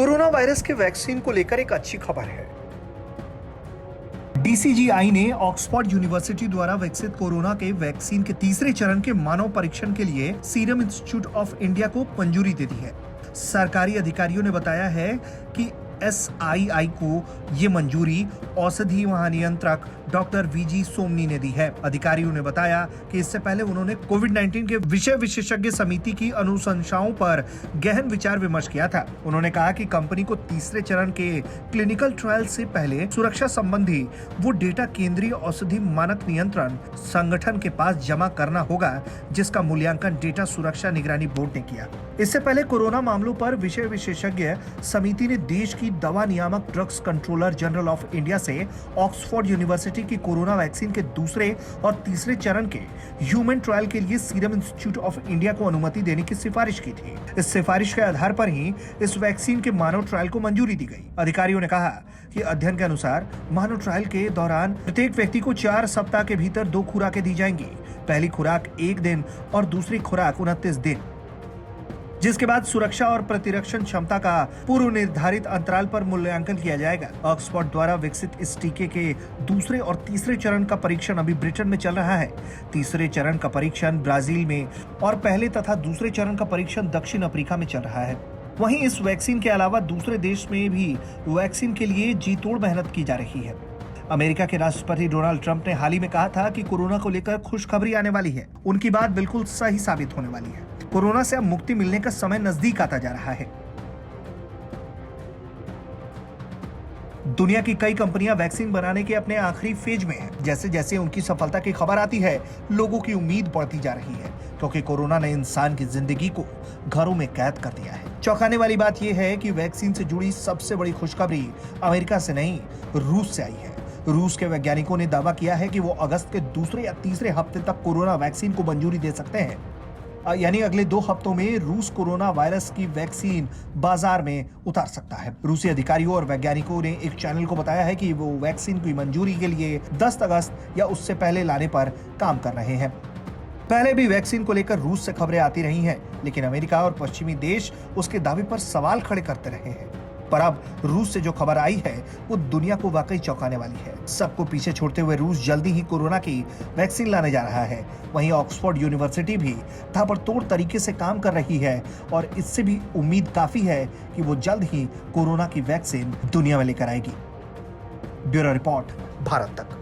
Corona virus के vaccine को लेकर एक अच्छी खबर है। डीसीजीआई ने ऑक्सफोर्ड यूनिवर्सिटी द्वारा विकसित कोरोना के वैक्सीन के तीसरे चरण के मानव परीक्षण के लिए सीरम इंस्टीट्यूट ऑफ इंडिया को मंजूरी दे दी है। सरकारी अधिकारियों ने बताया है कि एसआईआई को ये मंजूरी औषधि महानियंत्रक डॉक्टर वीजी सोमनी ने दी है। अधिकारियों ने बताया कि इससे पहले उन्होंने कोविड-19 के विषय विशेषज्ञ समिति की अनुशंसाओं पर गहन विचार विमर्श किया था। उन्होंने कहा कि कंपनी को तीसरे चरण के क्लिनिकल ट्रायल से पहले सुरक्षा संबंधी वो डेटा केंद्रीय औषधि मानक नियंत्रण संगठन के पास जमा करना होगा, जिसका मूल्यांकन डेटा सुरक्षा निगरानी बोर्ड ने किया। इससे पहले कोरोना मामलों पर विषय विशेषज्ञ समिति ने देश की दवा नियामक drugs controller general of India से ऑक्सफोर्ड यूनिवर्सिटी की कोरोना वैक्सीन के दूसरे और तीसरे चरण के ह्यूमन ट्रायल के लिए सीरम इंस्टीट्यूट ऑफ इंडिया को अनुमति देने की सिफारिश की थी। इस सिफारिश के आधार पर ही इस वैक्सीन के मानव ट्रायल को मंजूरी दी गई। अधिकारियों ने कहा कि अध्ययन के अनुसार मानव ट्रायल के दौरान प्रत्येक व्यक्ति को 4 सप्ताह के भीतर 2 खुराकें दी जाएंगी। पहली खुराक 1 दिन और दूसरी खुराक 29 दिन, जिसके बाद सुरक्षा और प्रतिरक्षण क्षमता का पूर्व निर्धारित अंतराल पर मूल्यांकन किया जाएगा। ऑक्सफोर्ड द्वारा विकसित इस टीके के दूसरे और तीसरे चरण का परीक्षण अभी ब्रिटेन में चल रहा है। तीसरे चरण का परीक्षण ब्राजील में और पहले तथा दूसरे चरण का परीक्षण दक्षिण अफ्रीका में चल रहा है। वहीं इस वैक्सीन के अलावा दूसरे देश में भी वैक्सीन के लिए जी तोड़ मेहनत की जा रही है। अमेरिका के राष्ट्रपति डोनाल्ड ट्रंप ने हाल ही में कहा था कि कोरोना को लेकर खुशखबरी आने वाली है। उनकी बात बिल्कुल सही साबित होने वाली है। कोरोना से अब मुक्ति मिलने का समय नजदीक आता जा रहा है। दुनिया की कई कंपनियां वैक्सीन बनाने के अपने आखिरी फेज में हैं। जैसे जैसे उनकी सफलता की खबर आती है, लोगों की उम्मीद बढ़ती जा रही है, क्योंकि कोरोना ने इंसान की जिंदगी को घरों में कैद कर दिया है। चौंकाने वाली बात यह है कि वैक्सीन से जुड़ी सबसे बड़ी खुशखबरी अमेरिका से नहीं, रूस से आई है। रूस के वैज्ञानिकों ने दावा किया है कि वो अगस्त के दूसरे या तीसरे हफ्ते तक कोरोना वैक्सीन को मंजूरी दे सकते हैं। यानी अगले 2 हफ्तों में रूस कोरोना वायरस की वैक्सीन बाजार में उतार सकता है। रूसी अधिकारियों और वैज्ञानिकों ने एक चैनल को बताया है कि वो वैक्सीन की मंजूरी के लिए 10 अगस्त या उससे पहले लाने पर काम कर रहे हैं। पहले भी वैक्सीन को लेकर रूस से खबरें आती रही हैं, लेकिन अमेरिका और पश्चिमी देश उसके दावे पर सवाल खड़े करते रहे हैं। पर अब रूस से जो खबर आई है वो दुनिया को वाकई चौंकाने वाली है। सबको पीछे छोड़ते हुए रूस जल्दी ही कोरोना की वैक्सीन लाने जा रहा है। वहीं ऑक्सफोर्ड यूनिवर्सिटी भी ताबड़तोड़ तरीके से काम कर रही है और इससे भी उम्मीद काफी है कि वो जल्द ही कोरोना की वैक्सीन दुनिया में लेकर आएगी। ब्यूरो रिपोर्ट, भारत तक।